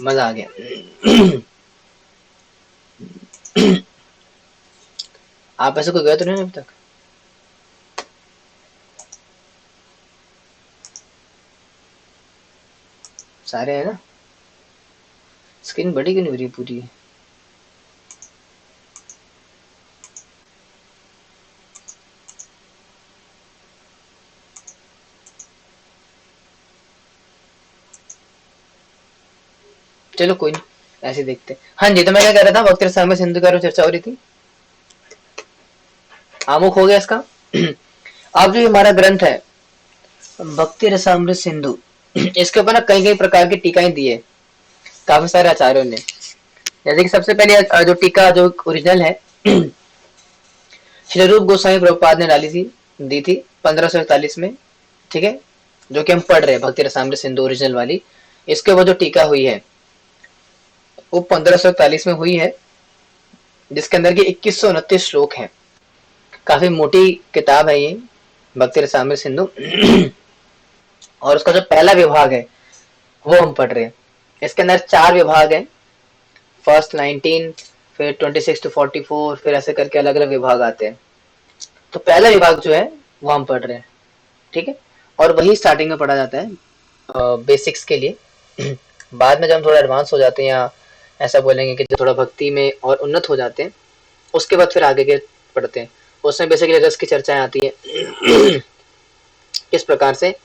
मजा आ गया। आप ऐसे कोई गए तो नहीं अभी तक? सारे है ना? स्किन बड़ी क्यों नहीं हो रही पूरी? चलो कोई नहीं, ऐसे देखते हैं। हाँ जी, तो मैं क्या कह रहा था, वक्त रसायन सिंधु के बारे में चर्चा हो रही थी। आमुख हो गया इसका। अब जो हमारा ग्रंथ है भक्ति रसामृत सिंधु, इसके ऊपर ना कई कई प्रकार की टीकाएं दी है काफी सारे आचार्यों ने। जैसे कि सबसे पहले जो टीका जो ओरिजिनल है श्री रूप गोस्वामी प्रभुपाद ने डाली थी, दी थी 1541 में। ठीक है, जो कि हम पढ़ रहे हैं भक्ति रसामृत सिंधु ओरिजिनल वाली। इसके ऊपर जो टीका हुई है वो 1541 में हुई है, जिसके अंदर की 2129 श्लोक हैं। काफी मोटी किताब है ये भक्ति रसामृत सिंधु। और उसका जो पहला विभाग है वो हम पढ़ रहे हैं। इसके अंदर 4 विभाग हैं, फर्स्ट 19, फिर 26 to 44, फिर ऐसे करके अलग अलग विभाग आते हैं। तो पहला विभाग जो है वो हम पढ़ रहे हैं। ठीक है, और वही स्टार्टिंग में पढ़ा जाता है बेसिक्स के लिए। बाद में जब हम थोड़ा एडवांस हो जाते हैं या ऐसा बोलेंगे कि जो थोड़ा भक्ति में और उन्नत हो जाते हैं, उसके बाद फिर आगे के पढ़ते हैं। उसमें बेसिकली रस की चर्चाएं आती है। इस प्रकार से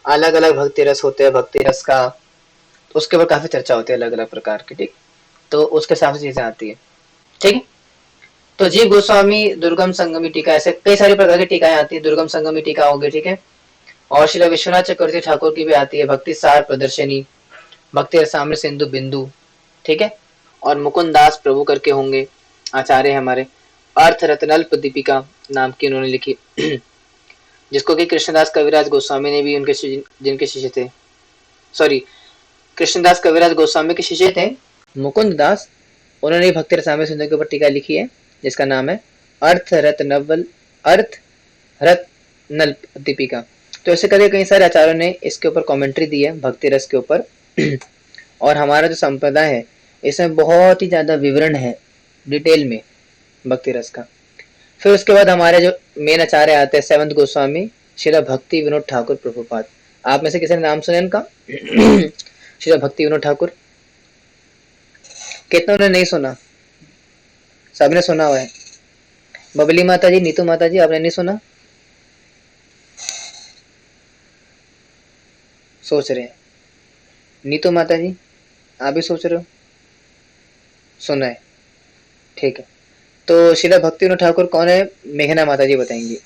अलग अलग भक्ति रस होते हैं, भक्ति रस का उसके ऊपर काफी चर्चा होती है अलग अलग प्रकार की। ठीक, तो उसके हिसाब से चीजें आती है। ठीक है, तो जीव गोस्वामी दुर्गम संगमी टीका, ऐसे कई सारी प्रकार की टीकाएं आती है। दुर्गम संगमी टीका होगी, ठीक है। और श्री विश्वनाथ चक्रवर्ती ठाकुर की भी आती है, भक्ति सार प्रदर्शनी, भक्ति रसामृत सिंधु बिंदु। ठीक है, और मुकुंद दास प्रभु करके होंगे आचार्य हमारे, अर्थ रत्नल्प दीपिका नाम की उन्होंने लिखी, जिसको कि कृष्णदास कविराज गोस्वामी ने भी उनके जिनके शिष्य थे, सॉरी कृष्णदास कविराज गोस्वामी के शिष्य थे मुकुंद दास, उन्होंने भक्ति रसामृत सिंधु के ऊपर टीका लिखी है, जिसका नाम है अर्थ रत्नल्प दीपिका। तो ऐसे करके कई सारे आचार्यों ने इसके ऊपर कमेंट्री दी है भक्ति रस के ऊपर। और हमारा जो संप्रदाय है इसमें बहुत ही ज्यादा विवरण है डिटेल में भक्ति रस का। फिर उसके बाद हमारे जो मेन आचार्य आते हैं सेवंत गोस्वामी श्रील भक्ति विनोद ठाकुर प्रभुपाद। आप में से किसी ने नाम सुने इनका? श्रील भक्ति विनोद ठाकुर, कितनों ने नहीं सुना? सबने सुना हुआ है। बबली माता जी, नीतू माता जी, आपने नहीं सुना? सोच रहे हैं। नीतू माता जी आप भी सोच रहे हो? सुना है, ठीक है। तो शिला भक्ति विनोद ठाकुर कौन है? मेघना माता जी बताएंगी।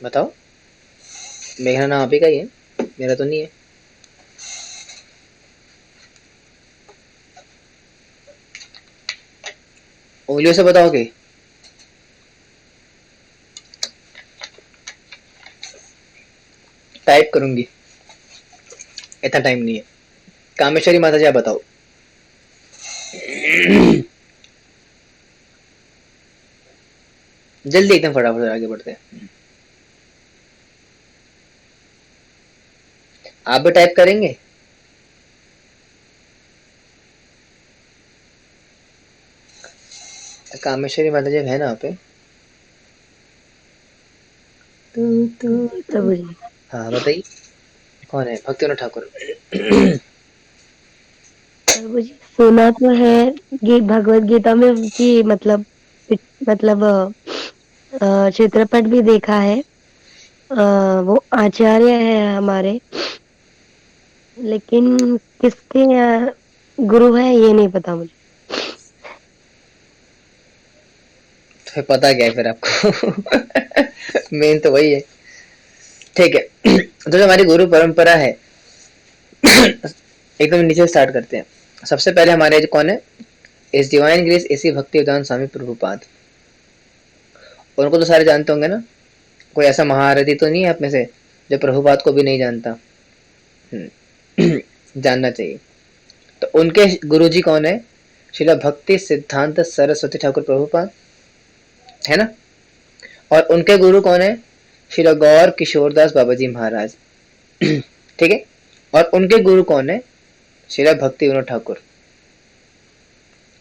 बताओ। मेघना नाम आप ही का ही है, मेरा तो नहीं है। उंगलियों से बताओगे? टाइप करूंगी, इतना टाइम नहीं है। कामेश्वरी माता जी आप बताओ। जल्दी एकदम फटाफट आगे बढ़ते हैं। आप भी टाइप करेंगे? कामेश्वरी माता जी है ना पे? प्रभु जी, हाँ बताइए, कौन है भक्ति विनोद ठाकुर? प्रभु जी सुना तो है भगवत गीता में कि मतलब चित्रपट भी देखा है। वो आचार्य है हमारे, लेकिन किसके गुरु है ये नहीं पता मुझे। तो पता क्या है फिर आपको? मेन तो वही है। ठीक है, तो जो हमारी गुरु परंपरा है, एकदम नीचे स्टार्ट करते हैं। सबसे पहले हमारे जो कौन है, इस डिवाइन ग्रेस एसी भक्ति उदान स्वामी प्रभुपाद। उनको तो सारे जानते होंगे ना? कोई ऐसा महारथी तो नहीं है आप में से जो प्रभुपाद को भी नहीं जानता? जानना चाहिए। तो उनके गुरुजी कौन है? शिला भक्ति सिद्धांत सरस्वती ठाकुर प्रभुपाद, है ना? और उनके गुरु कौन है? श्री गौर किशोरदास बाबा जी महाराज। ठीक है, और उनके गुरु कौन है? श्री भक्ति विनोद ठाकुर,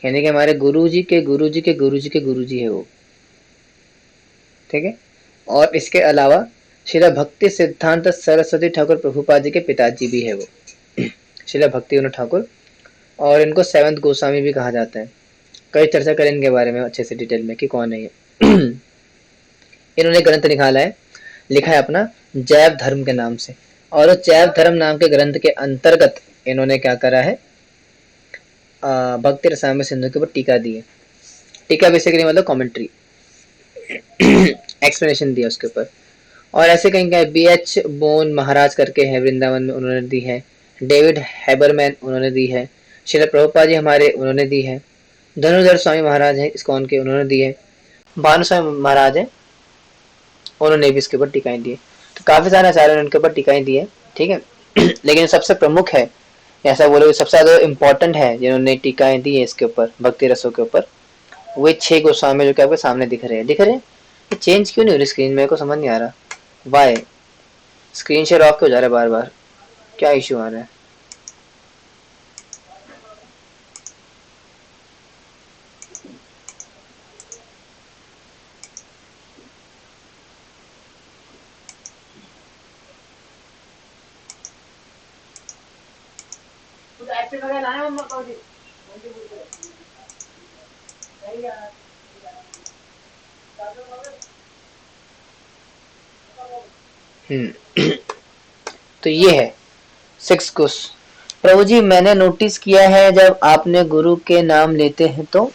यानी कि हमारे गुरु जी के गुरु जी के गुरु जी के गुरु जी है वो। ठीक है, और इसके अलावा श्री भक्ति सिद्धांत सरस्वती ठाकुर प्रभुपाद जी के पिताजी भी है वो, श्री भक्ति विनोद ठाकुर। और इनको सेवंथ गोस्वामी भी कहा जाता है। कई चर्चा करें इनके बारे में अच्छे से डिटेल में कि कौन है ये। इन्होंने ग्रंथ निकाला है, लिखा है अपना जैव धर्म के नाम से, और जैव धर्म नाम के ग्रंथ के अंतर्गत इन्होंने क्या करा है, भक्ति रसायन सिंधु के ऊपर टीका दी है। टीका बेसिकली मतलब कमेंट्री, एक्सप्लेनेशन दिया उसके ऊपर। और ऐसे कहीं का BH बोन महाराज करके है वृंदावन में, उन्होंने दी है। डेविड हैबरमैन उन्होंने दी है। श्री प्रभुपाद जी हमारे उन्होंने दी है। धनुधर स्वामी महाराज है इस्कॉन के, उन्होंने दी है। भानु स्वामी महाराज है, उन्होंने भी इसके ऊपर टीकाएं दी है। तो काफी सारे आचार्यों ने उनके ऊपर टीकाएं दी है। ठीक है, लेकिन सबसे प्रमुख है, ऐसा बोलो सबसे ज्यादा इम्पोर्टेंट है जिन्होंने टीकाएं दी है इसके ऊपर, भक्ति रसों के ऊपर, वे 6 गोस्वामी जो कि आपके सामने दिख रहे हैं। दिख रहे हैं? ये चेंज क्यों नहीं हो रही स्क्रीन, मेरे को समझ नहीं आ रहा वाई स्क्रीन शेयर ऑफ क्यों हो जा रहा है बार बार, क्या इश्यू आ रहा है? तो ये है 6 गुस। प्रभु जी मैंने नोटिस किया है जब आपने गुरु के नाम लेते हैं तो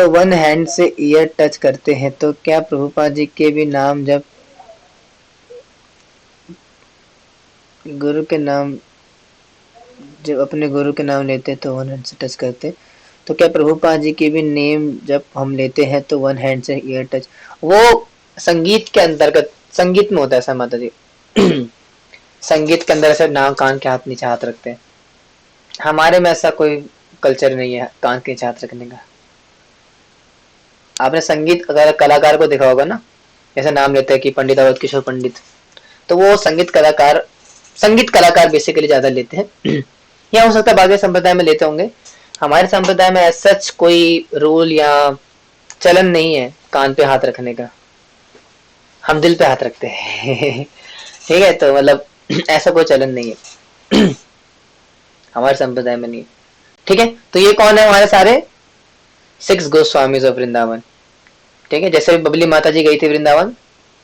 वन हैंड से ईयर टच करते हैं, तो क्या प्रभुपाद जी के भी नाम जब गुरु के नाम जब अपने गुरु के नाम लेते हैं तो वन हैंड से टच करते हैं, तो क्या प्रभुपाद जी के भी नेम जब हम लेते हैं तो वन हैंड से ईयर टच? वो संगीत के अंतर्गत, संगीत में होता है ऐसा माता जी। संगीत के अंदर ऐसे नाक कान के हाथ नीचे हाथ रखते हैं, हमारे में ऐसा कोई कल्चर नहीं है कान के नीचे हाथ रखने का। आपने संगीत अगर कलाकार को देखा होगा ना, ऐसा नाम लेते हैं कि पंडित अवध किशोर पंडित, तो वो संगीत कलाकार बेसिकली ज्यादा लेते हैं। या हो सकता है बाकी संप्रदाय में लेते होंगे, हमारे संप्रदाय में सच कोई रूल या चलन नहीं है कान पे हाथ रखने का, हम दिल पे हाथ रखते हैं। ठीक है, तो मतलब ऐसा कोई चलन नहीं है हमारे संप्रदाय में नहीं है। ठीक है, तो ये कौन है हमारे सारे 6 गोस्वामीज ऑफ वृंदावन। ठीक है, जैसे बबली माता जी गई थी वृंदावन,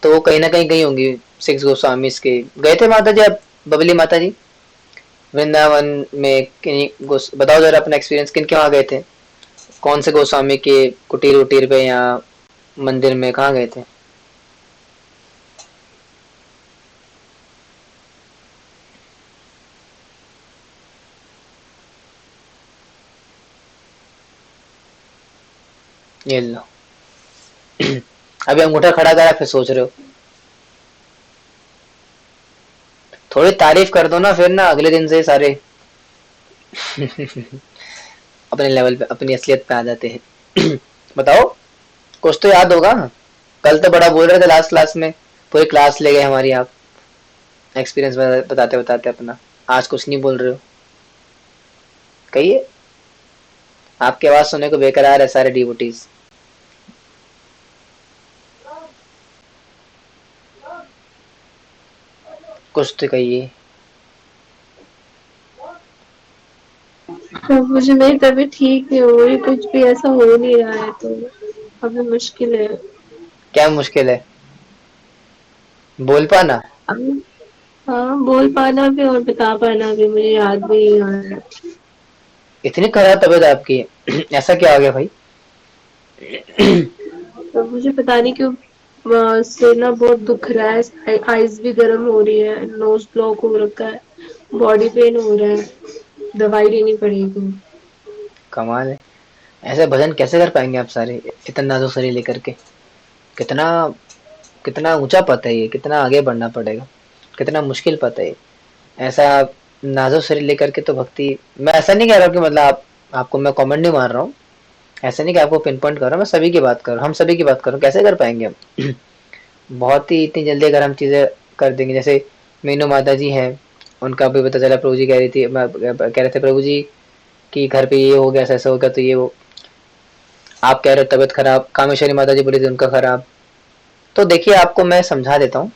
तो वो कहीं ना कहीं गई होंगी 6 गोस्वामीज के। गए थे माता जी आप, बबली माता जी वृंदावन में बताओ जरा अपना एक्सपीरियंस, किन के वहां गए थे, कौन से गोस्वामी के कुटीर उटीर पे या मंदिर में, कहाँ गए थे? ये लो। अभी अंगूठा खड़ा करा फिर सोच रहे हो, थोड़ी तारीफ कर दो ना, फिर ना अगले दिन से सारे अपने लेवल पे, अपनी असलियत पे आ जाते हैं। बताओ, कुछ तो याद होगा। कल तो बड़ा बोल रहे थे लास्ट क्लास में, पूरी क्लास ले गए हमारी आप, एक्सपीरियंस बताते बताते अपना। आज कुछ नहीं बोल रहे हो, कहिए। आपकी आवाज सुनने को बेकरार है सारे डिवोटीज। कुछ तो कहिए। तो मुझे मेरी तबीयत ठीक नहीं हो रही, कुछ भी ऐसा हो नहीं रहा है, तो अभी मुश्किल है। क्या मुश्किल है? बोल पाना? हाँ, बोल पाना भी और बता पाना भी, मुझे याद भी नहीं आ रहा है। इतनी खराब तबीयत आपकी? ऐसा क्या हो गया भाई? तो मुझे पता नहीं क्यों से ना बहुत दुख रहा है, आईज भी गर्म हो रही है, नोज ब्लॉक हो रखा है, बॉडी पेन हो रहा है, दवाई लेनी पड़ेगी। कमाल है, ऐसे भजन कैसे कर पाएंगे आप सारे, इतना नाजुक शरीर लेकर के? कितना कितना ऊंचा पथ है ये, कितना आगे बढ़ना पड़ेगा, कितना मुश्किल पथ है ये। ऐसा नाजुक शरीर लेकर के तो भक्ति, मैं ऐसा नहीं कह रहा हूँ कि मतलब आपको मैं कमेंट नहीं मार रहा हूँ, ऐसा नहीं कि आपको पिन पॉइंट कर रहा हूँ, मैं सभी की बात कर रहा हूँ, हम सभी की बात कर रहा हूँ, कैसे कर पाएंगे हम? बहुत ही इतनी जल्दी अगर हम चीजें कर देंगे, जैसे मीनू माता जी हैं, उनका भी पता चला, प्रभु जी कह रही थी, कह रहे थे प्रभु जी कि घर पे ये हो गया, ऐसा हो गया, तो ये वो, आप कह रहे हो तबीयत खराब, कामेश्वरी माता जी बोली थी उनका खराब। तो देखिए आपको मैं समझा देता हूँ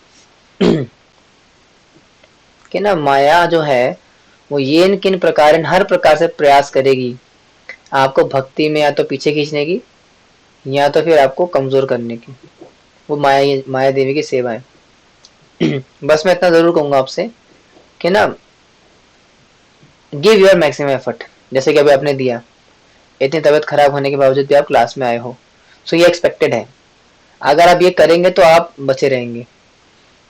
कि ना माया जो है वो ये इन किन प्रकार, हर प्रकार से प्रयास करेगी आपको भक्ति में या तो पीछे खींचने की, या तो फिर आपको कमजोर करने की। वो माया देवी की सेवा है। बस मैं इतना जरूर कहूंगा आपसे कि ना, गिव योर मैक्सिमम एफर्ट, जैसे कि अभी आपने दिया, इतनी तबीयत खराब होने के बावजूद भी आप क्लास में आए हो, सो ये एक्सपेक्टेड है। अगर आप ये करेंगे तो आप बचे रहेंगे,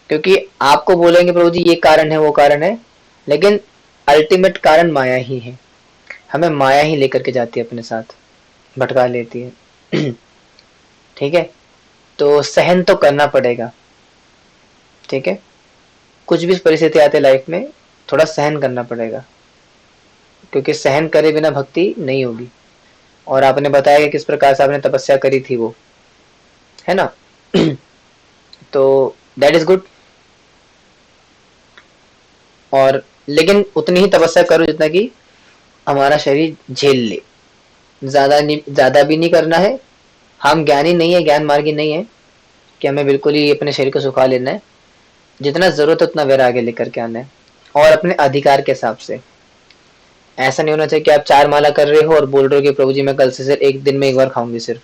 क्योंकि आपको बोलेंगे प्रभु जी ये कारण है वो कारण है, लेकिन अल्टीमेट कारण माया ही है। हमें माया ही लेकर के जाती है अपने साथ, भटका लेती है। ठीक है, तो सहन तो करना पड़ेगा। ठीक है, कुछ भी परिस्थिति आते लाइफ में थोड़ा सहन करना पड़ेगा, क्योंकि सहन करे बिना भक्ति नहीं होगी। और आपने बताया कि किस प्रकार से आपने तपस्या करी थी, वो है ना। तो दैट इज गुड। और लेकिन उतनी ही तपस्या करो जितना कि हमारा शरीर झेल ले, ज्यादा भी नहीं करना है। हम ज्ञानी नहीं है, ज्ञान मार्गी नहीं है कि हमें बिल्कुल ही अपने शरीर को सुखा लेना है। जितना जरूरत है उतना वैराग्य लेकर के आना है, और अपने अधिकार के हिसाब से। ऐसा नहीं होना चाहिए कि आप 4 माला कर रहे हो और बोल रहे हो कि प्रभु जी मैं कल से सिर्फ एक दिन में एक बार खाऊंगी सिर्फ,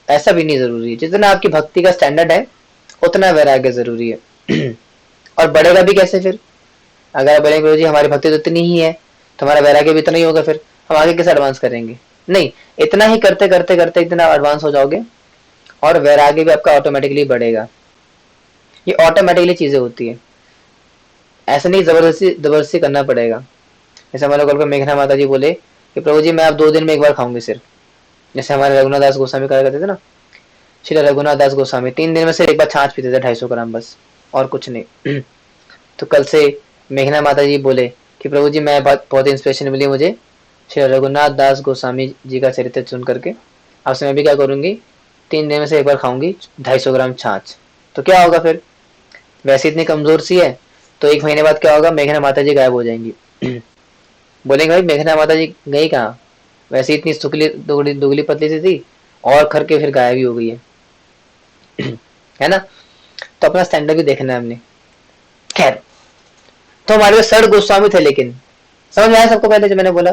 ऐसा भी नहीं जरूरी है। जितना आपकी भक्ति का स्टैंडर्ड है उतना वैराग्य जरूरी है। और बढ़ेगा भी कैसे फिर? अगर आप बोलेंगे प्रभु जी हमारी भक्ति तो इतनी ही है, तो हमारा वैराग्य भी इतना ही होगा, फिर हम आगे कैसे एडवांस करेंगे? नहीं, इतना ही करते करते करते इतना एडवांस हो जाओगे, और वैराग्य भी आपका ऑटोमेटिकली बढ़ेगा। ये ऑटोमेटिकली चीजें होती है, ऐसा नहीं जबरदस्ती जबरदस्ती करना पड़ेगा। जैसे हमारे कल पर मेघना माता जी बोले कि प्रभु जी मैं आप 2 दिन में एक बार खाऊंगी सिर्फ, जैसे हमारे रघुनाथ दास गोस्वामी कहा करते थे ना, श्री रघुनाथ दास गोस्वामी 3 दिन में से एक बार छाछ पीते थे, 250 ग्राम बस, और कुछ नहीं। तो कल से मेघना माता जी बोले कि प्रभु जी मैं बहुत इंस्पिरेशन मिली मुझे श्री रघुनाथ दास गोस्वामी जी का चरित्र सुन करके, आपसे मैं भी क्या करूंगी, 3 दिन में से एक बार खाऊंगी 250 ग्राम छाछ। तो क्या होगा फिर? वैसे इतनी कमजोर सी है, तो 1 महीने बाद क्या होगा, मेघना माता जी गायब हो जाएंगी। बोलेंगे भाई मेघना माता जी गई कहाँ, वैसे इतनी सुखली दुगली दुगली पतली सी थी, और करके फिर गायब ही हो गई है। है ना। तो अपना स्टैंडर्ड भी देखना है हमने। खैर, तो हमारे पास सर गोस्वामी थे, लेकिन समझ में आया सबको? पहले जो मैंने बोला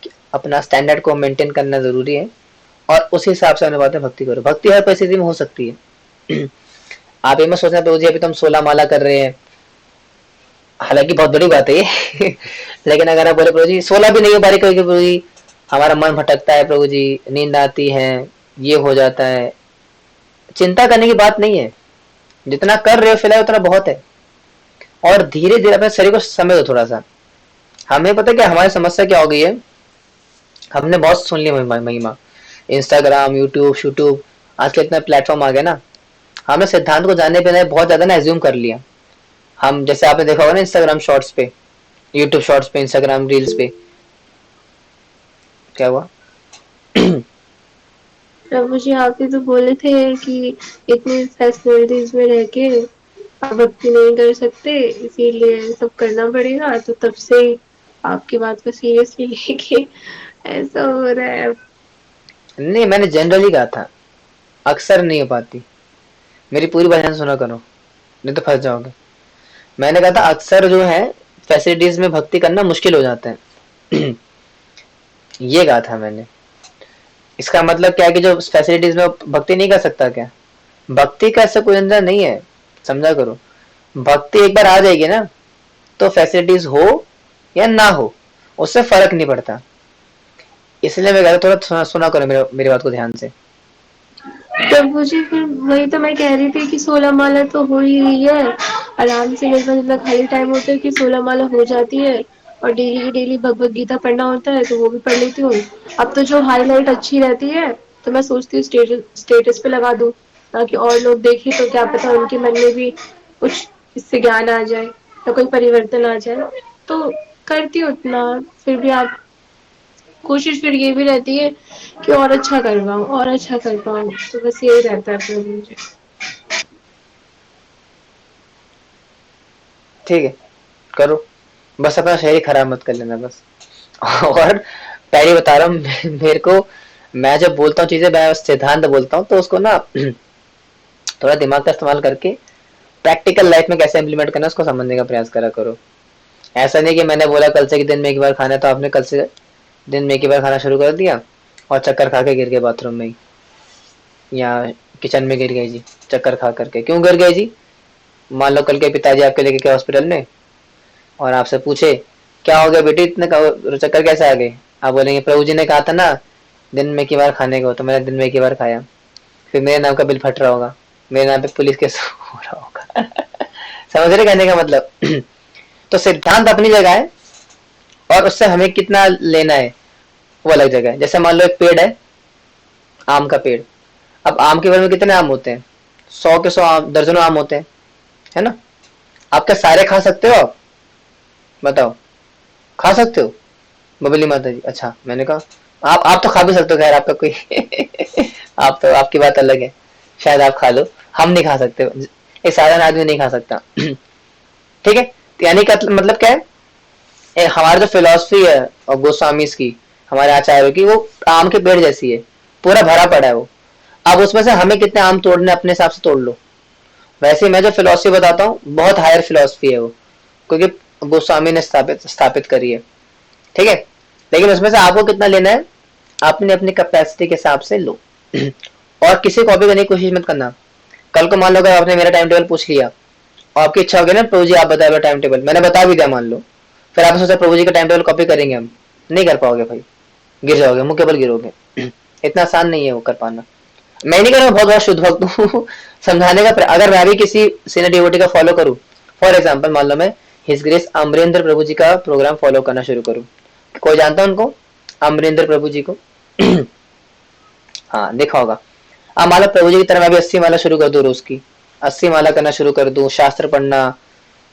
कि अपना स्टैंडर्ड को मेंटेन करना जरूरी है, और उस हिसाब से हमने बातें भक्ति करो। भक्ति हर परिस्थिति में हो सकती है। आप ये मत सोचना प्रभु जी अभी तो हम 16 माला कर रहे हैं, हालांकि बहुत बड़ी बात है ये। लेकिन अगर आप बोले प्रभु जी 16 भी नहीं हो पा रही, कभी प्रभु जी हमारा मन भटकता है, प्रभु जी नींद आती है, ये हो जाता है, चिंता करने की बात नहीं है। जितना कर रहे हो फिलहाल उतना बहुत है, और धीरे धीरे अपने शरीर को समय दो थोड़ा सा। हमें पता है कि हमारी समस्या क्या हो गई है, हमने बहुत सुन ली महिमा, इंस्टाग्राम, यूट्यूब शूट्यूब, आजकल इतना प्लेटफॉर्म आ गया ना, हमने सिद्धांत को जानने पे बहुत ज्यादा ना एज्यूम कर लिया। हम जैसे आपने देखा होगा ना इंस्टाग्राम शॉर्ट्स पे, यूट्यूब शॉर्ट्स पे, इंस्टाग्राम रील्स पे, क्या हुआ? प्रभु जी आप ही तो बोले थे कि इतनी फैसिलिटीज में रह के आप भक्ति नहीं कर सकते, इसीलिए सब करना पड़ेगा। तो तब से आपकी बात को सीरियसली लेके ऐसा हो रहा है। नहीं, मैंने जनरली कहा था, अक्सर नहीं हो पाती। मेरी पूरी बात ध्यान सुना करो, नहीं तो फंस जाओगे। मैंने कहा था अक्सर जो है फैसिलिटीज में भक्ति करना मुश्किल हो जाता है। ये कहा था मैंने। इसका मतलब क्या है कि जो फैसिलिटीज में भक्ति नहीं कर सकता क्या? भक्ति का ऐसा कोई अंदर नहीं है, समझा करो। भक्ति एक बार आ जाएगी ना, तो फैसिलिटीज हो या ना हो उससे फर्क नहीं पड़ता। इसलिए मैं कहता थोड़ा सुना करो मेरी बात को ध्यान से। प्रभु जी फिर वही तो मैं कह रही थी कि 16 माला तो हो ही रही है, आराम से मेरे पास इतना खाली टाइम होता है कि 16 माला हो जाती है, और डेली की डेली भगवत गीता पढ़ना होता है तो वो भी पढ़ लेती हूँ। अब तो जो हाईलाइट अच्छी रहती है तो मैं सोचती हूँ स्टेटस पे लगा दूँ, ताकि और लोग देखें तो क्या पता उनके मन में भी कुछ इससे ज्ञान आ जाए या कोई परिवर्तन आ जाए। तो करती हूँ उतना, फिर भी आप कोशिश फिर ये भी रहती है कि और अच्छा कर पाऊँ, और अच्छा कर पाऊँ, तो बस यही रहता है फिर मुझे। ठीक है, करो, बस अपना शरीर खराब मत कर लेना बस। और पहले बता रहा हूँ मेरे को, मैं जब बोलता हूँ चीजें, मैं सिद्धांत बोलता हूँ तो उसको ना थोड़ा दिमाग का इस्तेमाल करके प्रैक्टिकल लाइफ में कैसे इम्प्लीमेंट करना है उसको समझने का प्रयास करा करो। ऐसा नहीं कि मैंने बोला कल से कि दिन में एक बार खाना है तो आपने कल से दिन में एक ही बार खाना शुरू कर दिया और चक्कर खा के गिर गए बाथरूम में ही, या किचन में गिर गए जी चक्कर खा करके। क्यों गिर गए जी? मान लो कल के पिताजी आपके लेके गए हॉस्पिटल में और आपसे पूछे क्या हो गया बेटी, इतने चक्कर कैसे आ गए? आप बोलेंगे प्रभु जी ने कहा था ना दिन में एक ही बार खाने को, तो मैंने दिन में एक ही बार खाया। फिर मेरे नाम का बिल फट रहा होगा, मेरे नाम पे पुलिस केस हो रहा होगा। समझ रहे कहने का मतलब? तो सिद्धांत अपनी जगह है और उससे हमें कितना लेना है वो अलग जगह है। जैसे मान लो एक पेड़ है, आम का पेड़। अब आम के पेड़ में कितने आम होते हैं? 100 के 100 आम, दर्जनों आम होते हैं, है ना? आप क्या सारे खा सकते हो? आप बताओ, खा सकते हो? बबली माता जी, अच्छा मैंने कहा आप तो खा भी सकते हो, खैर आपका कोई आप तो, आपकी बात अलग है, शायद आप खा लो, हम नहीं खा सकते, एक साधारण आदमी नहीं खा सकता। ठीक है, तो यानी का मतलब क्या है, हमारी जो फिलोसफी है और गोस्वामी की, हमारे आचार्यों की, वो आम के पेड़ जैसी है, पूरा भरा पड़ा है वो। अब उसमें से हमें कितने आम तोड़ने अपने हिसाब से तोड़ लो। वैसे मैं जो फिलोसफी बताता हूँ बहुत हायर फिलोसफी है वो, क्योंकि गोस्वामी ने स्थापित स्थापित करी है। ठीक है, लेकिन उसमें से आपको कितना लेना है आपने अपनी कैपेसिटी के हिसाब से लो। और किसी कॉपी करने की कोशिश मत करना। कल को मान लो अगर आपने मेरा टाइम टेबल पूछ लिया और आपकी इच्छा होगी ना प्रभु जी आप बताए टाइम टेबल, मैंने बता भी दिया मान लो, फिर आपने सोचा प्रभु जी का टाइम टेबल कॉपी करेंगे हम, नहीं कर पाओगे भाई, गिर जाओगे, मुंह के बल गिरोगे। इतना आसान नहीं है वो कर पाना। मैं नहीं कर रहा, बहुत बहुत शुद्ध भक्त हूँ। समझाने का अगर मैं भी किसी सीनियर डिवोटी का फॉलो करूँ, फॉर एग्जाम्पल मान लो मैं हिज ग्रेस अमरेंद्र प्रभु जी का प्रोग्राम फॉलो करना शुरू करूँ, कोई जानता है उनको, अमरेंद्र प्रभु जी को? हाँ देखा होगा। अब माला प्रभु जी की तरह मैं भी 80 माला शुरू कर दूं रोज की, 80 माला करना शुरू कर दूं, शास्त्र पढ़ना,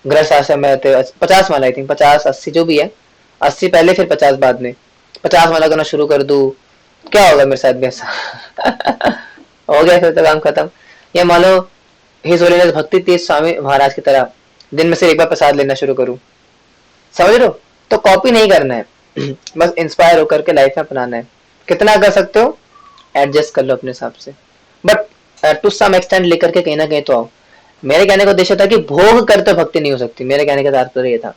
ग्रह शास्त्र में रहते 50 माला, आई थिंक 50 80 जो भी है, 80 पहले फिर 50 बाद में, 50 माला करना शुरू कर दूं, क्या होगा मेरे साथ भी ऐसा? हो गया फिर तो काम खत्म। या मान लो हिज होलीनेस भक्ति तीर्थ स्वामी महाराज की तरह दिन में से एक बार प्रसाद लेना शुरू करूं, समझ रहे हो? तो कॉपी नहीं करना है, बस इंस्पायर होकर के लाइफ में अपनाना है। कितना कर सकते हो एडजस्ट कर लो अपने हिसाब से, बट टू सम एक्सटेंट लेकर के कहीं ना कहीं तो आओ। मेरे कहने का उद्देश्य था कि भोग करते भक्ति नहीं हो सकती, मेरे कहने का तात्पर्य ये था।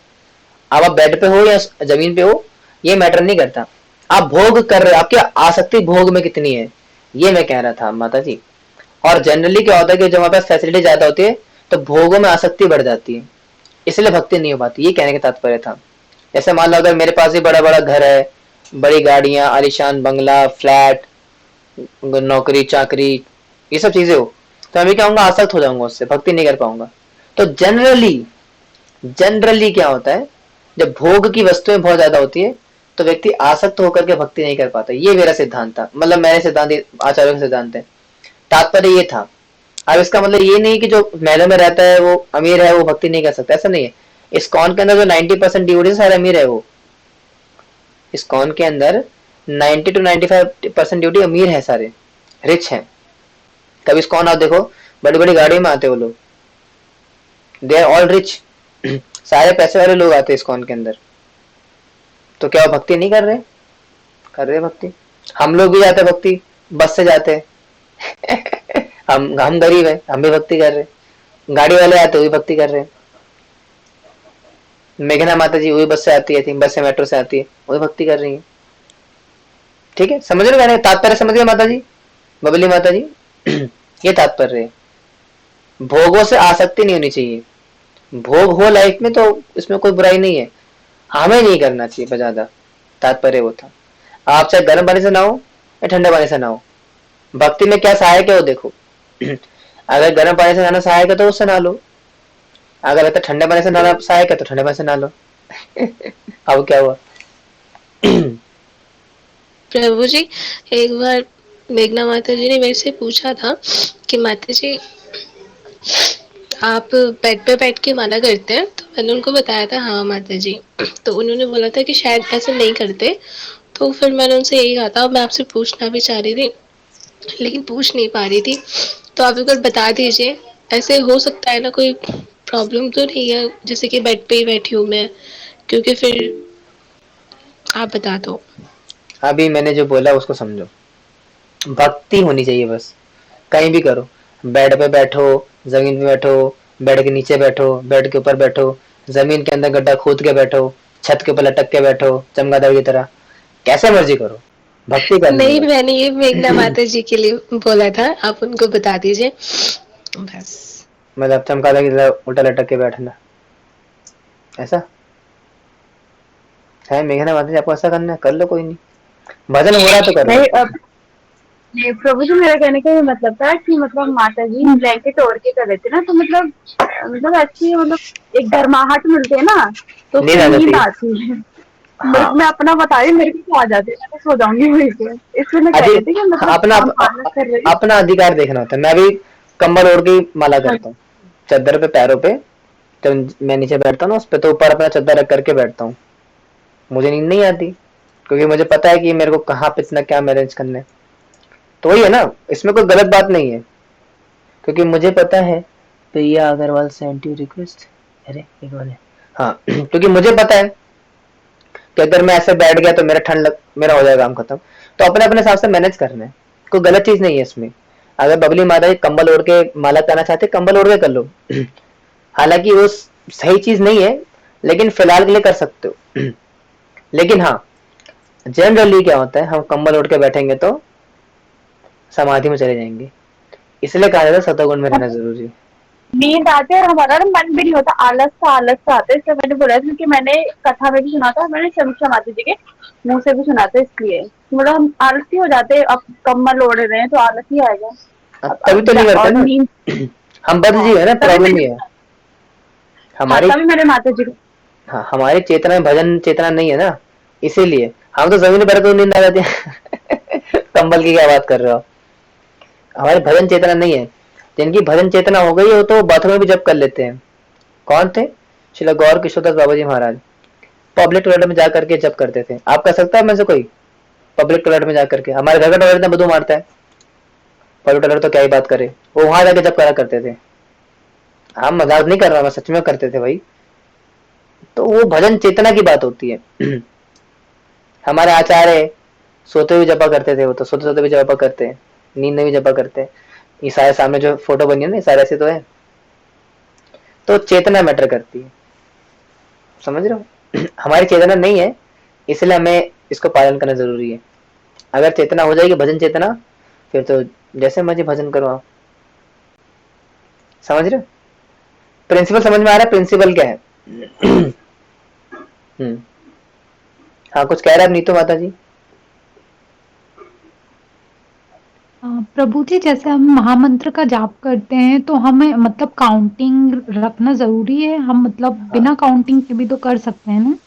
अब आप बेड पे हो या जमीन पे हो ये मैटर नहीं करता, आप भोग कर रहे हो, आपकी आसक्ति भोग में कितनी है, ये मैं कह रहा था माता जी। और जनरली क्या होता है कि जब हमारे पास फैसिलिटी ज्यादा होती है तो भोगों में आसक्ति बढ़ जाती है, इसलिए भक्ति नहीं हो पाती, ये कहने का तात्पर्य था। जैसे मान लो अगर मेरे पास भी बड़ा बड़ा घर है, बड़ी गाड़ियां, आलीशान बंगला, फ्लैट, नौकरी चाकरी, ये सब चीजें हो, तो मैं भी क्या होऊंगा, आसक्त हो जाऊंगा उससे, भक्ति नहीं कर पाऊंगा। तो जनरली जनरली क्या होता है, जब भोग की वस्तुएं बहुत ज्यादा होती है तो व्यक्ति आसक्त होकर के भक्ति नहीं कर पाता। ये मेरा सिद्धांत था, मतलब मेरे सिद्धांत आचार्यों का सिद्धांत है, तात्पर्य ये था। अब इसका मतलब ये नहीं कि जो महलों में रहता है वो अमीर है वो भक्ति नहीं कर सकता, ऐसा नहीं है। इस्कॉन के अंदर जो 90% डिवोटीज सारे अमीर है वो, इस्कॉन के अंदर 90 to 95% ड्यूटी अमीर है, सारे रिच हैं। कभी इस्कॉन आप देखो, बड़ी बड़ी गाड़ी में आते वो लोग, दे आर ऑल रिच। सारे पैसे वाले लोग आते हैं इस्कॉन के अंदर। तो क्या वो भक्ति नहीं कर रहे? कर रहे भक्ति। हम लोग भी जाते भक्ति, बस से जाते हैं। हम गरीब है, हम भी भक्ति कर रहे। गाड़ी वाले आते वो भी भक्ति कर रहे हैं। मेघना माता जी वही बस से आती है, बस से मेट्रो से आती है, वही भक्ति कर रही है। ठीक है, समझ रहे हो तात्पर्य? समझ गए माता जी, बबली माता जी? ये तात्पर्य है, भोगों से आसक्ति नहीं होनी चाहिए। भोग हो लाइफ में तो इसमें कोई बुराई नहीं है, हमें नहीं करना चाहिए पर ज्यादा, तात्पर्य वो था। आप चाहे गर्म पानी से नहाओ या ठंडे पानी से नहाओ, भक्ति में क्या सहायक है वो देखो। अगर गर्म पानी से नहाना सहायक है तो उससे नहा लो, अगर लगता है ठंडे पानी से नहाना सहायक है तो ठंडे पानी से नहा लो। अब क्या हुआ? प्रभु जी, एक बार मेघना माता जी ने मेरे से पूछा था कि माता जी आप बेड पे बैठ के माला करते हैं, तो मैंने उनको बताया था हाँ माता जी। तो उन्होंने बोला था कि शायद ऐसे नहीं करते, तो फिर मैंने उनसे यही कहा था, मैं आपसे पूछना भी चाह रही थी लेकिन पूछ नहीं पा रही थी, तो आप एक बार बता दीजिए। ऐसे हो सकता है ना, कोई प्रॉब्लम तो नहीं है, जैसे कि बेड पे ही बैठी हूँ मैं, क्योंकि फिर आप बता दो। अभी मैंने जो बोला उसको समझो, भक्ति होनी चाहिए बस। कहीं भी करो, बेड पे बैठो, जमीन पे बैठो, बेड के नीचे बैठो, बेड के ऊपर बैठो, जमीन के अंदर गड्ढा खोद के बैठो, छत के ऊपर लटक के बैठो चमगादड़ की तरह, कैसे मर्जी करो, भक्ति करनी है नहीं, बस। मैंने ये मेघना माता जी के लिए बोला था, आप उनको बता दीजिए बस। मतलब चमगादड़ की तरह उल्टा लटक के बैठना, ऐसा है मेघना माता जी, आपको ऐसा करना है कर लो, कोई नहीं, भजन हो रहा है तो कर लो। नहीं नहीं प्रभु जी, मेरा कहने का ये मतलब था कि मतलब माता जी ब्लैंकेट ओढ़ के कर रहे थे ना, तो मतलब अच्छी मतलब एक गर्माहट मिलती है ना, तो नींद उससे आ जाती नींद है। आती है। हाँ, मैं अपना बता रही हूँ, मेरे को तो आ जाती है, मैं तो सो जाऊंगी वहीं पे। इसलिए मैं कह अजी, रही थी कि हाँ, मतलब अपना हम आलस कर रहे हैं। अपना अधिकार देखना होता है। मैं भी कंबल ओढ़ के ही माला हाँ, करता हूँ, चादर पे पैरों पे, तो मैं नीचे बैठता हूँ ना उस पे, तो ऊपर अपना चादर रख करके बैठता हूँ। मुझे नींद नहीं आती, क्योंकि मुझे पता है कि मेरे को कहाँ पे इतना क्या मैनेज करना है। तो वही है ना, इसमें कोई गलत बात नहीं है, क्योंकि मुझे पता है। प्रिया अग्रवाल सेंड यू रिक्वेस्ट, अरे एक बार है। हाँ क्योंकि मुझे पता है कि अगर मैं ऐसे बैठ गया तो मेरा हो जाएगा काम खत्म। तो अपने अपने हिसाब से मैनेज करना है, कोई गलत चीज नहीं है इसमें। अगर बबली माता जी कंबल ओढ़ के माला करना चाहते, कंबल ओढ़ के कर लो हालांकि वो सही चीज नहीं है, लेकिन फिलहाल के लिए कर सकते हो लेकिन हाँ, जनरली क्या होता है, हम कंबल ओढ़ के बैठेंगे तो समाधि में चले जाएंगे। इसलिए कहा जाता है सतोगुण में रहना जरूरी है। नींद आती है और हमारा ना मन भी नहीं होता, आलस सा आता है। इसलिए मैंने बोला था, क्योंकि मैंने कथा में भी सुना था, मैंने समीक्षा माता जी के मुंह से भी सुना था, इसलिए मतलब हम आलसी हो जाते हैं। अब कम्बल ओढ़ रहे हैं तो आलस ही आएगा। तभी तो नहीं करते और ना नींद। हम बद्ध हाँ, जीव है ना, तभी प्रॉब्लम ये मैंने है हाँ, हमारी। तभी मैंने माता जी को। हाँ, हमारी चेतना में भजन चेतना नहीं है ना, इसीलिए हम तो जमीन पर तो नींद आ जाती है कंबल की क्या बात कर रहे हो, हमारी भजन चेतना नहीं है। जिनकी भजन चेतना हो गई हो तो बाथरूम में भी जप कर लेते हैं। कौन थे? श्रील गौर किशोरदास बाबा जी महाराज पब्लिक टॉयलेट में जाकर के जप करते थे। आप कर सकता है में से कोई पब्लिक टॉयलेट में जाकर के? हमारे घर का टॉयलेट में बदबू मारता है, पब्लिक टॉयलेट तो क्या ही बात करे, वो वहां जाके जप करा करते थे। हम मजाक नहीं कर रहा, मैं सच में करते थे भाई। तो वो भजन चेतना की बात होती है हमारे आचार्य सोते हुए जपा करते थे, वो तो सोते सोते भी जपा करते हैं, नींद में भी जपा करते हैं। ये सारे सामने जो फोटो बनी है ना, ये सारे ऐसे तो है। तो चेतना मैटर करती है, समझ रहे हो हमारी चेतना नहीं है, इसलिए हमें इसको पालन करना जरूरी है। अगर चेतना हो जाएगी भजन चेतना, फिर तो जैसे मर्जी भजन करो आप, समझ रहे हो? प्रिंसिपल समझ में आ रहा है, प्रिंसिपल क्या है हम्म। हाँ, कुछ कह रहे हैं नीतू माता जी? प्रभु जी, जैसे हम महामंत्र का जाप करते हैं तो हमें मतलब काउंटिंग रखना ज़रूरी है? हम मतलब हाँ। बिना काउंटिंग के भी तो कर सकते हैं ना?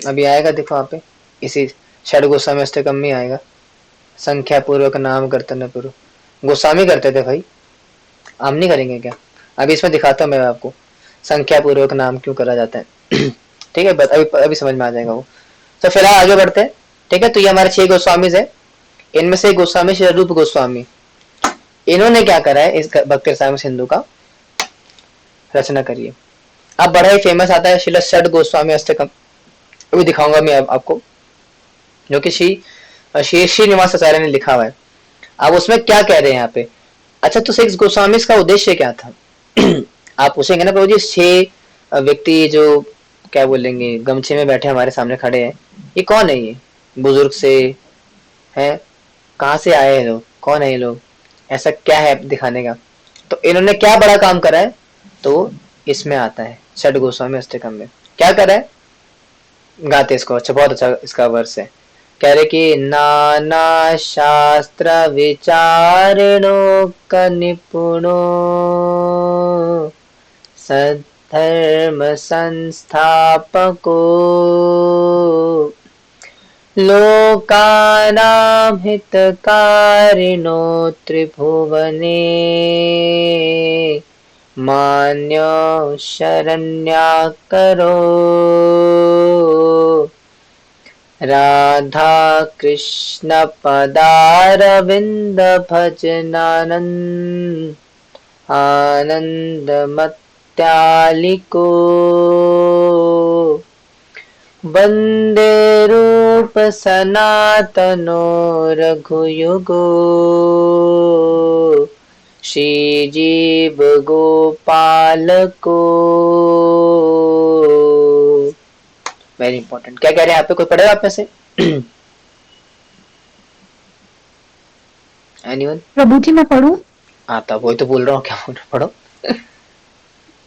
अभी आएगा देखो वहाँ पे, इसी षड गोस्वामी अष्टकम में आएगा, संख्या पूर्वक नाम कीर्तन पूर्व। गोस्वामी करते थे भाई, हम नहीं करेंगे क्या? अभी इसमें दिखाता हूँ मैं आपको, संख्या पूर्वक नाम क्यों करा जाता है ठीक है, अभी अभी समझ में आ जाएगा वो। तो फिलहाल आगे बढ़ते हैं। ठीक है, तो ये हमारे 6 गोस्वामी है। इनमें से एक गोस्वामी श्री रूप गोस्वामी, इन्होंने क्या करा है, इस भक्ति रसायन सिंधु का रचना करिए। अब बड़ा ही फेमस आता है शिला षड गोस्वामी अष्टकम, अभी दिखाऊंगा मैं आपको, जो कि श्री श्रीनिवास आचार्य ने लिखा हुआ है। अब उसमें क्या कह रहे हैं यहाँ पे? अच्छा, तो 6 गोस्वामी का उद्देश्य क्या था आप पूछेंगे ना, प्रभु जी 6 व्यक्ति जो क्या बोलेंगे गमछे में बैठे हमारे सामने खड़े हैं, ये कौन है? ये बुजुर्ग से हैं, कहाँ से आए हैं लोग, कौन है ये लोग, ऐसा क्या है दिखाने का? तो इन्होंने क्या बड़ा काम करा है? तो इसमें आता है षड गोस्वामी अष्टकम में। क्या करा है? गाते इसको, अच्छा बहुत अच्छा इसका वर्ष है। कह रहे कि नाना शास्त्र विचारणो का निपुणो सद्धर्म संस्थापको लोकानां हितकारिणो त्रिभुवने मान्यो शरण्याकरो राधा कृष्ण पदारविंद भजनानंद आनंद मत्यालिको वंदे रूप सनातनो रघुयुगो श्रीजीव गोपाल को। Very important. क्या कह रहे हैं यहाँ पे, कोई पढ़ेगा आप में से? एनीवन? प्रभु जी मैं पढ़ूं? हाँ तब वही तो बोल रहा हूँ, क्या बोल रहा हूँ, पढ़ो।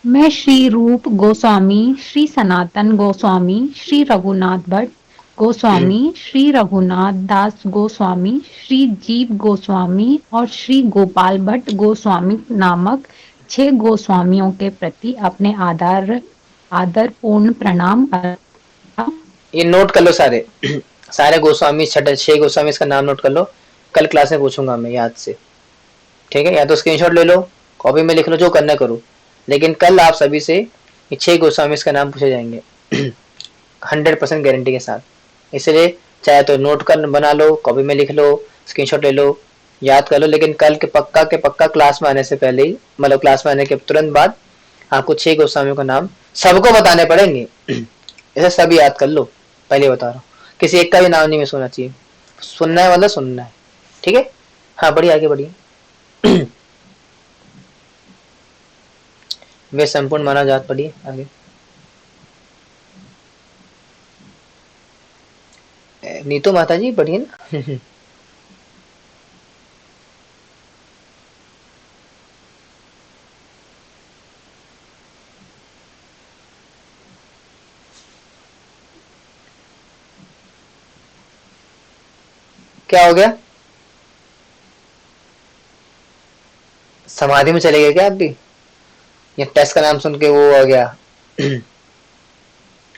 मैं श्री रूप गोस्वामी, श्री सनातन गोस्वामी, श्री रघुनाथ भट्ट गोस्वामी, श्री रघुनाथ दास गोस्वामी, श्री जीव गोस्वामी और श्री गोपाल भट्ट गोस्वामी नामक 6 गोस्वामियों के प्रति अपने आदर पूर्ण प्रणाम करता हूं। ये नोट कर लो सारे सारे गोस्वामी, 6 गोस्वामी, इसका नाम नोट कर लो, कल क्लास में पूछूंगा मैं याद से, ठीक है? या तो स्क्रीनशॉट ले लो, कॉपी में लिख लो, जो करना करो, लेकिन कल आप सभी से ये 6 गोस्वामी का नाम पूछे जाएंगे 100% गारंटी के साथ। इसलिए चाहे तो नोट कर बना लो, कॉपी में लिख लो, स्क्रीनशॉट ले लो, याद कर लो, लेकिन कल के पक्का क्लास में आने से पहले ही, मतलब क्लास में आने के तुरंत बाद आपको 6 गोस्वामियों का नाम सबको बताने पड़ेंगे इसे सभी याद कर लो, पहले बता रहा हूँ, किसी एक का भी नाम नहीं मिस होना चाहिए। सुनना है मतलब सुनना है, ठीक है? हाँ बढ़िए, आगे बढ़िए। वे संपूर्ण मानव जात, पढ़िए आगे। नीतू माता जी पढ़िए ना क्या हो गया, समाधि में चले गए क्या आप भी? ये टेस्ट का नाम सुन के वो हो गया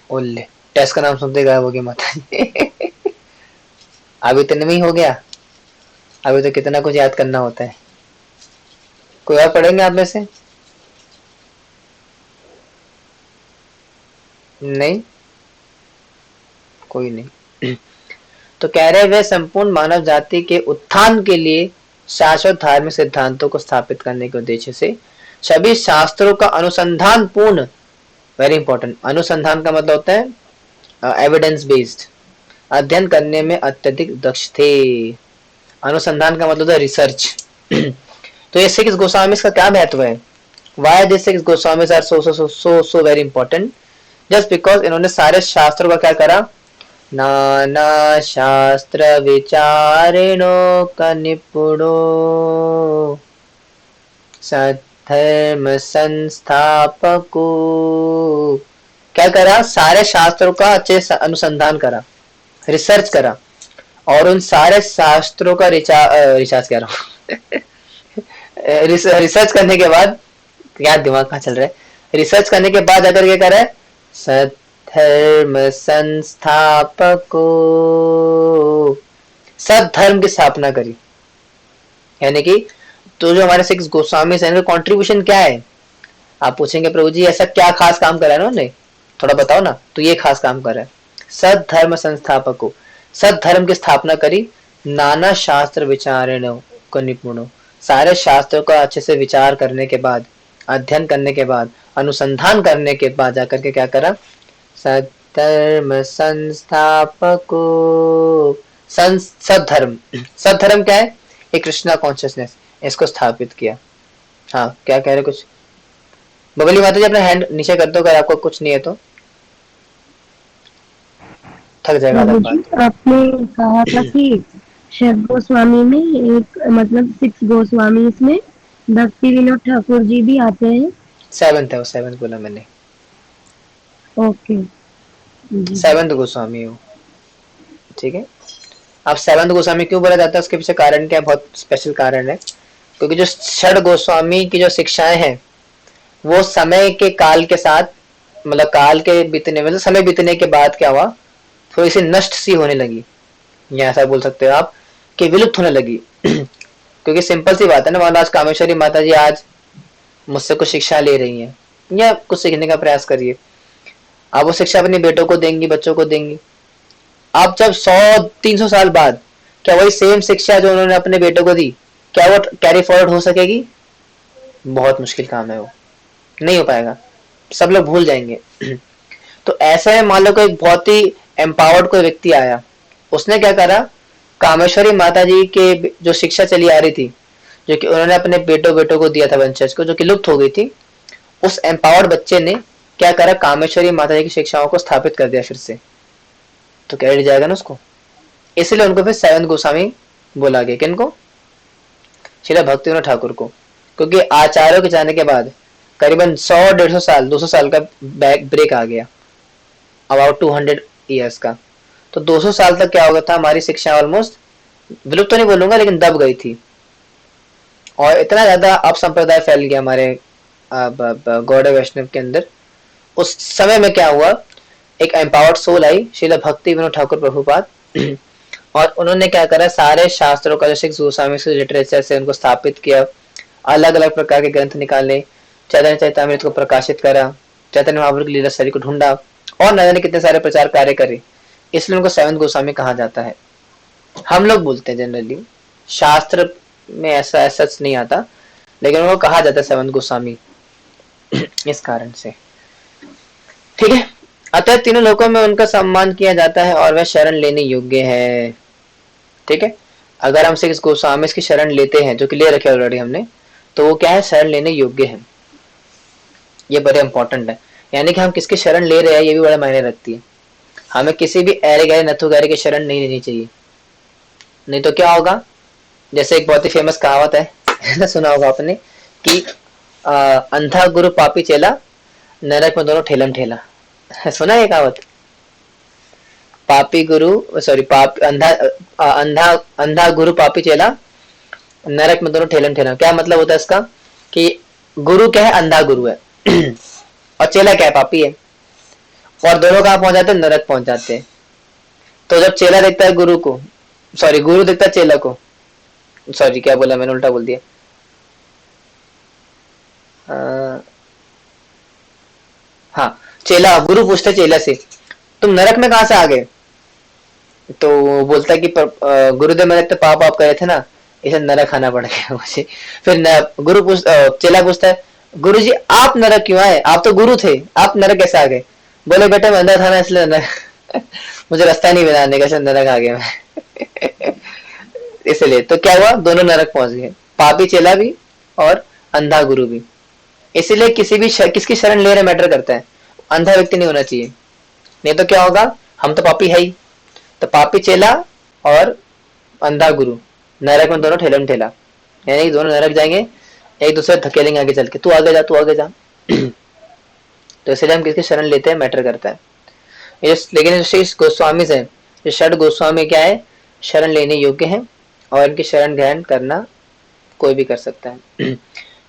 ओले, टेस्ट का नाम सुनते गायब हो गया माता जी अभी इतने में ही हो गया? अभी तो कितना कुछ याद करना होता है। कोई और पढ़ेंगे आप में से? नहीं, कोई नहीं तो कह रहे वे संपूर्ण मानव जाति के उत्थान के लिए शाश्वत धार्मिक सिद्धांतों को स्थापित करने के उद्देश्य से सभी शास्त्रों का अनुसंधान पूर्ण, वेरी इंपॉर्टेंट, अनुसंधान का मतलब होता है एविडेंस बेस्ड, अध्ययन करने में अत्यधिक दक्ष थे। अनुसंधान का मतलब है रिसर्च तो ये 6 गोस्वामी का क्या महत्व है? Why this 6 Goswami are so very important? Just because इन्होंने सारे शास्त्रों का क्या करा? नाना शास्त्र विचारिणो का निपुणो सद्धर्म संस्थापको। क्या करा? सारे शास्त्रों का अच्छे से अनुसंधान करा, रिसर्च करा, और उन सारे शास्त्रों का रिसर्च कह रहा हूँ रिसर्च करने के बाद, क्या दिमाग कहाँ चल रहा है, रिसर्च करने के बाद अगर क्या करा है? सद्धर्म संस्थापको, सद्धर्म की स्थापना करी। यानी कि तो जो हमारे 6 गोस्वामी हैं, इनका कंट्रीब्यूशन क्या है? आप पूछेंगे प्रभु जी ऐसा क्या खास काम करा है उन्होंने, थोड़ा बताओ ना। तो ये खास काम करा है, सद्धर्म संस्थापको, सद्धर्म की स्थापना करी। नाना शास्त्र विचारण को निपुणो, सारे शास्त्रों का अच्छे से विचार करने के बाद, अध्ययन करने के बाद, अनुसंधान करने के बाद जाकर के क्या करा? सद्धर्म संस्थापको, सद्धर्म, सद्धर्म क्या है? ये कृष्णा कॉन्शियसनेस, इसको स्थापित किया। हाँ क्या कह रहे कुछ? बबली माता जी अपना हैंड नीचे कर दो अगर आपको कुछ नहीं है तो, थक जाएगा अलग प्रभु जी बात। आपने कहा था कि शरद गोस्वामी में एक मतलब 6 गोस्वामी इसमें भक्ति विनोद ठाकुर जी भी आते हैं। 7th है वो, 7th बोला मैंने, ओके जी। 7th गोस्वामी हो, ठीक है? अब 7th गोस्वामी क्यों बोला जाता है, उसके पीछे कारण क्या है? बहुत स्पेशल कारण है, क्योंकि जो षड गोस्वामी की जो शिक्षाएं हैं वो समय के काल के साथ, मतलब काल के बीतने, मतलब समय बीतने के बाद क्या हुआ, थोड़ी सी नष्ट सी होने लगी, या ऐसा बोल सकते हो आप कि विलुप्त होने लगी क्योंकि सिंपल सी बात है ना, मान लो आज कामेश्वरी माता जी आज मुझसे कुछ शिक्षा ले रही हैं या कुछ सीखने का प्रयास करिए, आप वो शिक्षा अपने बेटों को देंगी, बच्चों को देंगी, अब जब 100-300 साल बाद क्या वही सेम शिक्षा जो उन्होंने अपने बेटों को दी, क्या वो कैरी फॉरवर्ड हो सकेगी? बहुत मुश्किल काम है, वो नहीं हो पाएगा, सब लोग भूल जाएंगे। तो ऐसे में मान लो कोई बहुत ही एम्पावर्ड कोई व्यक्ति आया, उसने क्या करा, कामेश्वरी माता जी के जो शिक्षा चली आ रही थी, जो कि उन्होंने अपने बेटों को दिया था वंशज को, जो कि लुप्त हो गई थी, उस एम्पावर्ड बच्चे ने क्या करा, कामेश्वरी माता जी की शिक्षाओं को स्थापित कर दिया फिर से, तो क्रेडिट जाएगा ना उसको। इसलिए उनको फिर सेवंथ गोस्वामी बोला गया। किनको? श्रील भक्तिविनोद ठाकुर को, क्योंकि आचार्यों के जाने के बाद करीबन 100-150 साल 200 साल का ब्रेक आ गया, अबाउट 200 ईयर्स का। तो 200 साल तक क्या हो गया था, हमारी शिक्षा ऑलमोस्ट विलुप्त तो नहीं बोलूंगा, लेकिन दब गई थी, और इतना ज्यादा अपसंप्रदाय फैल गया हमारे गौड़ वैष्णव के अंदर। उस समय में क्या हुआ, एक एम्पावर्ड सोल आई, श्रील भक्ति विनोद ठाकुर प्रभुपाद, और उन्होंने क्या करा, सारे शास्त्रों का, जैसे गोस्वामी से लिटरेचर से उनको स्थापित किया, अलग अलग प्रकार के ग्रंथ निकाले, चैतन्य चैतामृत को प्रकाशित करा, चैतन्य महाप्रभु की लीला शरीर को ढूंढा, और न जाने कितने सारे प्रचार कार्य करे। इसलिए उनको सेवंथ गोस्वामी कहा जाता है। हम लोग बोलते हैं जनरली, शास्त्र में ऐसा सच नहीं आता, लेकिन उनको कहा जाता है सेवंथ गोस्वामी इस कारण से। ठीक है, अतः तीनों लोकों में उनका सम्मान किया जाता है और वह शरण लेने योग्य है। ठीक है, अगर हम सिक्स गोस्वामी की शरण लेते हैं, जो कि ले रखे ऑलरेडी हमने, तो वो क्या है, शरण लेने योग्य है। ये बड़े इंपॉर्टेंट है, यानी कि हम किसकी शरण ले रहे हैं ये भी बड़ा मायने रखती है। हमें किसी भी ऐरे गहरे नथु गहरे की शरण नहीं लेनी चाहिए, नहीं तो क्या होगा, जैसे एक बहुत ही फेमस कहावत है सुना होगा आपने कि अंधा गुरु पापी चेला, नरक में दोनों ठेलम ठेला। सुना है कहावत? पापी गुरु सॉरी पाप अंधा अंधा अंधा गुरु पापी चेला, नरक में दोनों ठेलम ठेला। क्या मतलब होता है इसका, कि गुरु क्या है, अंधा गुरु है और चेला क्या है, पापी है, और दोनों कहाँ पहुंच जाते हैं, नरक पहुंच जाते हैं। तो जब चेला देखता है गुरु को, सॉरी गुरु देखता है चेला को, सॉरी क्या बोला मैंने, उल्टा बोल दिया, हाँ, चेला गुरु पूछता है चेला से, तुम नरक में कहां से आ गए? तो वो बोलता है कि गुरुदेव मैंने तो पाप आप करे थे ना, इसे नरक खाना पड़ गया मुझे। फिर चेला पूछता है, गुरु जी आप नरक क्यों आए, आप तो गुरु थे, आप नरक कैसे आ गए? बोले बेटा मैं अंधा था ना, इसलिए नरक मुझे रास्ता नहीं बनाने का, नरक आ गया मैं इसलिए। तो क्या हुआ, दोनों नरक पहुंच गए, पापी चेला भी और अंधा गुरु भी। इसीलिए किसी भी किसकी शरण ले रहे मैटर करता है, अंधा व्यक्ति नहीं होना चाहिए, नहीं तो क्या होगा, हम तो पापी है ही। तो पापी चेला और अंधा गुरु, नरक में दोनों ठेलम ठेला, यानी कि दोनों नरक जाएंगे, एक दूसरे धकेलेंगे आगे चल के, तू आगे जा तू आगे जा तो इसलिए हम किसकी शरण लेते हैं मैटर करता है। लेकिन शेष गोस्वामी से, जो षड गोस्वामी क्या है, शरण लेने योग्य है, और इनकी शरण ग्रहण करना कोई भी कर सकता है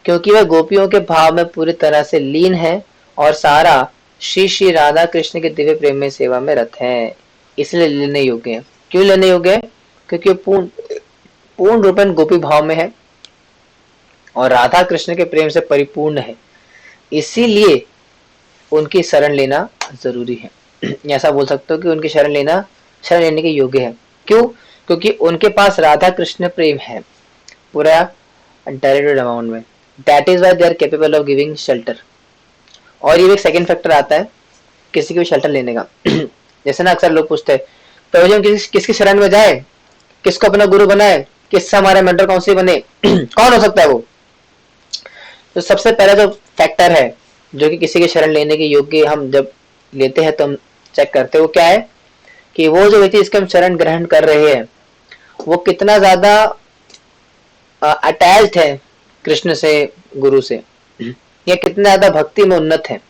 क्योंकि वह गोपियों के भाव में पूरी तरह से लीन है और सारा श्री श्री राधा कृष्ण के दिव्य प्रेम में सेवा में रत है, इसलिए लेने योग्य है। क्यों लेने योग्य है? क्योंकि पूर्ण रूपेण गोपी भाव में है और राधा कृष्ण के प्रेम से परिपूर्ण है, इसीलिए उनकी शरण लेना जरूरी है। ऐसा बोल सकते हो कि उनकी शरण लेने के योग्य है। क्यों? क्योंकि उनके पास राधा कृष्ण प्रेम है पूरा डायरेक्टेड अमाउंट में, that is why they are capable of giving shelter. और ये एक सेकंड फैक्टर आता है किसी को भी शेल्टर लेने का जैसे ना अक्सर लोग पूछते हैं प्रभु जी हम किसकी शरण में जाए, किसको अपना गुरु बनाए, किससे हमारा मेंटर कौन से बने कौन हो सकता है वो? तो सबसे पहला जो फैक्टर है जो कि किसी की शरण लेने के योग्य हम जब लेते हैं तो हम चेक करते हैं वो क्या है कि वो जो व्यक्ति इसके हम शरण ग्रहण कर रहे हैं वो कितना ज्यादा अटैच्ड है कृष्ण से, गुरु से, या कितना ज्यादा भक्ति में उन्नत है।